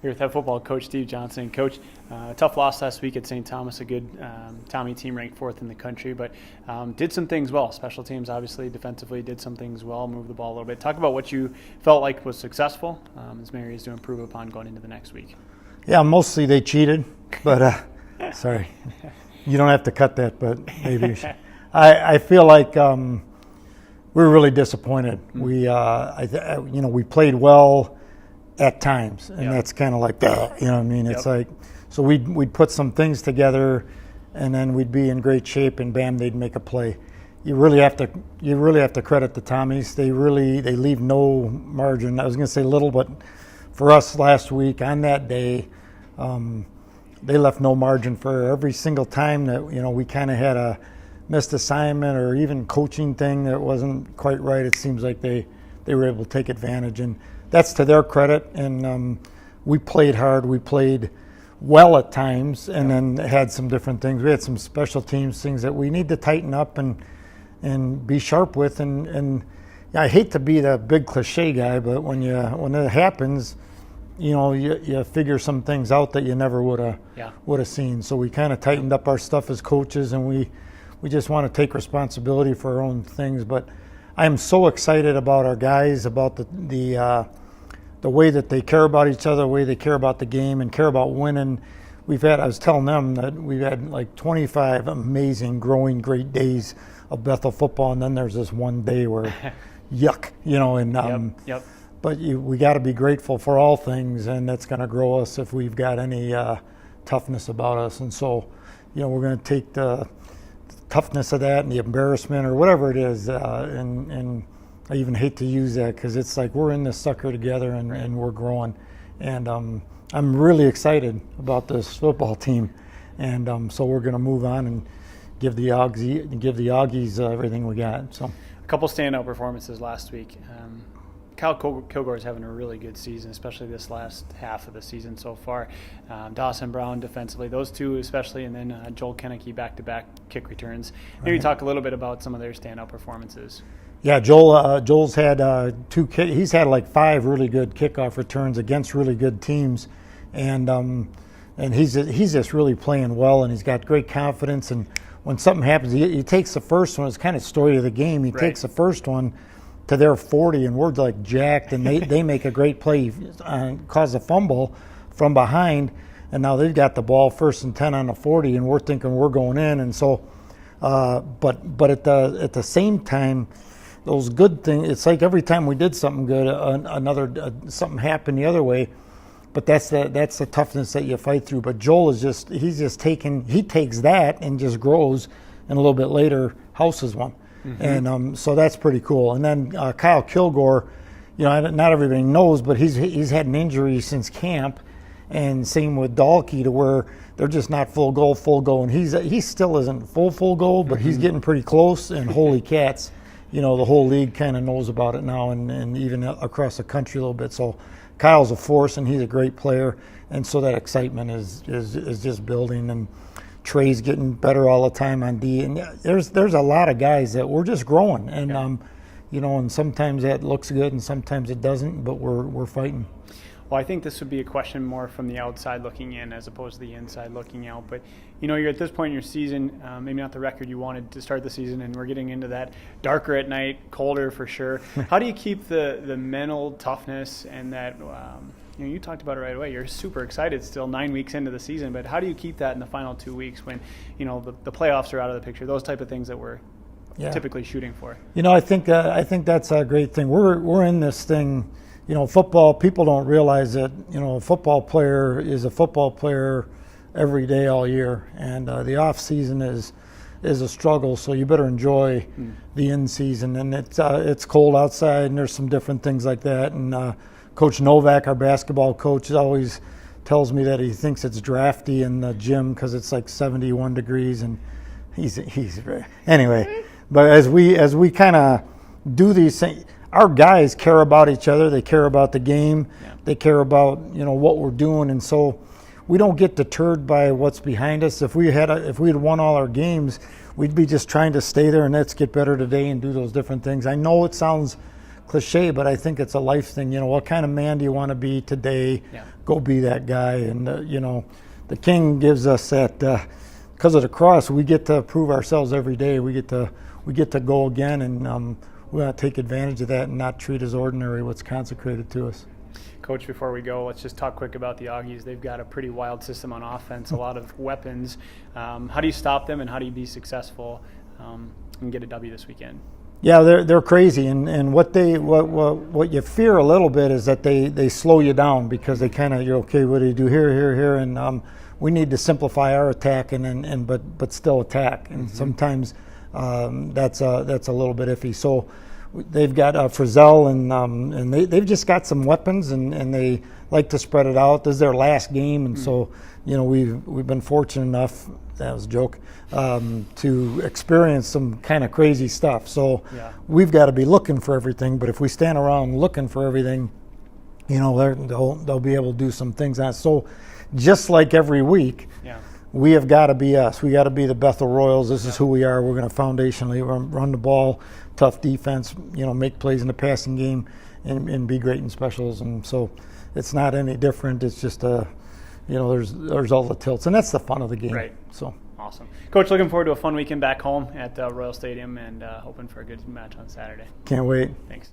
Here with head football coach Steve Johnson. Coach, tough loss last week at St. Thomas, a good Tommy team ranked 4th in the country, but did some things well. Special teams, obviously, defensively did some things well, moved the ball a little bit. Talk about what you felt like was successful as some areas to improve upon going into the next week. Yeah, mostly they cheated, but sorry. You don't have to cut that, but maybe you should. I feel like we were really disappointed. Mm-hmm. We played well at times, and that's kind of like that. You know what I mean? It's like, so we'd put some things together, and then we'd be in great shape, and bam, they'd make a play. You really have to credit the Tommies. They leave no margin. I was going to say little, but for us last week on that day, they left no margin for every single time that we kind of had a missed assignment or even coaching thing that wasn't quite right. It seems like they were able to take advantage, and that's to their credit. And we played hard. We played well at times, and then had some different things. We had some special teams things that we need to tighten up and be sharp with. And I hate to be the big cliche guy, but when it happens, you figure some things out that you never would have seen. So we kind of tightened up our stuff as coaches, and we just want to take responsibility for our own things. But I am so excited about our guys, about the way that they care about each other, the way they care about the game and care about winning. I was telling them that we've had like 25 amazing, growing, great days of Bethel football, and then there's this one day where yuck, But we got to be grateful for all things, and that's going to grow us if we've got any toughness about us. And so, we're going to take the toughness of that and the embarrassment or whatever it is, and I even hate to use that because it's like we're in this sucker together and we're growing. And I'm really excited about this football team, and so we're going to move on and give the Auggies everything we got. So a couple standout performances last week. Kyle Kilgore is having a really good season, especially this last half of the season so far. Dawson Brown defensively, those two especially, and then Joel Kennecke back-to-back kick returns. Maybe talk a little bit about some of their standout performances. Yeah, Joel's had he's had like 5 really good kickoff returns against really good teams, and he's just really playing well, and he's got great confidence. And when something happens, he takes the first one. It's kind of story of the game. He takes the first one to their 40, and we're like jacked, and they make a great play, cause a fumble from behind, and now they've got the ball 1st and 10 on the 40, and we're thinking we're going in. And so, but at the same time, those good things, it's like every time we did something good, something happened the other way. But that's the toughness that you fight through. But Joel he takes that and just grows, and a little bit later houses one. Mm-hmm. And so that's pretty cool. And then Kyle Kilgore, not everybody knows, but he's had an injury since camp, and same with Dalkey, to where they're just not full go. And he still isn't full go, but he's getting pretty close. And holy cats, the whole league kind of knows about it now, and even across the country a little bit. So Kyle's a force, and he's a great player, and so that excitement is just building. And Trey's getting better all the time on D, and there's a lot of guys that we're just growing, and and sometimes that looks good and sometimes it doesn't, but we're fighting. Well, I think this would be a question more from the outside looking in as opposed to the inside looking out. But you're at this point in your season, maybe not the record you wanted to start the season, and we're getting into that darker at night, colder for sure. How do you keep the mental toughness and that? You talked about it right away. You're super excited still 9 weeks into the season, but how do you keep that in the final 2 weeks when the playoffs are out of the picture? Those type of things that we're typically shooting for. I think that's a great thing. We're in this thing. Football. People don't realize that a football player is a football player every day, all year, and the off season is a struggle. So you better enjoy the in season. And it's cold outside, and there's some different things like that. And Coach Novak, our basketball coach, always tells me that he thinks it's drafty in the gym because it's like 71 degrees, and he's anyway. But as we kind of do these things, our guys care about each other. They care about the game. Yeah. They care about what we're doing, and so we don't get deterred by what's behind us. If we had won all our games, we'd be just trying to stay there and let's get better today and do those different things. I know it sounds cliche, but I think it's a life thing. What kind of man do you want to be today? Yeah. Go be that guy. And, the King gives us that, because of the cross, we get to prove ourselves every day. We get to go again, and we want to take advantage of that and not treat as ordinary what's consecrated to us. Coach, before we go, let's just talk quick about the Auggies. They've got a pretty wild system on offense, a lot of weapons. How do you stop them, and how do you be successful and get a W this weekend? Yeah, they're crazy, and what you fear a little bit is that they slow you down, because they kind of, you're okay, what do you do here, and we need to simplify our attack but still attack, and sometimes that's a little bit iffy. So they've got Frizzell, and they've just got some weapons, and they like to spread it out. This is their last game, and so we've been fortunate enough, that was a joke, to experience some kind of crazy stuff. So we've got to be looking for everything. But if we stand around looking for everything, they'll be able to do some things on it. So just like every week, we have got to be us. We got to be the Bethel Royals. This is who we are. We're going to foundationally run the ball, tough defense, make plays in the passing game, and be great in specials. And so it's not any different. It's just there's all the tilts, and that's the fun of the game. Right. So awesome, Coach. Looking forward to a fun weekend back home at Royal Stadium, and hoping for a good match on Saturday. Can't wait. Thanks.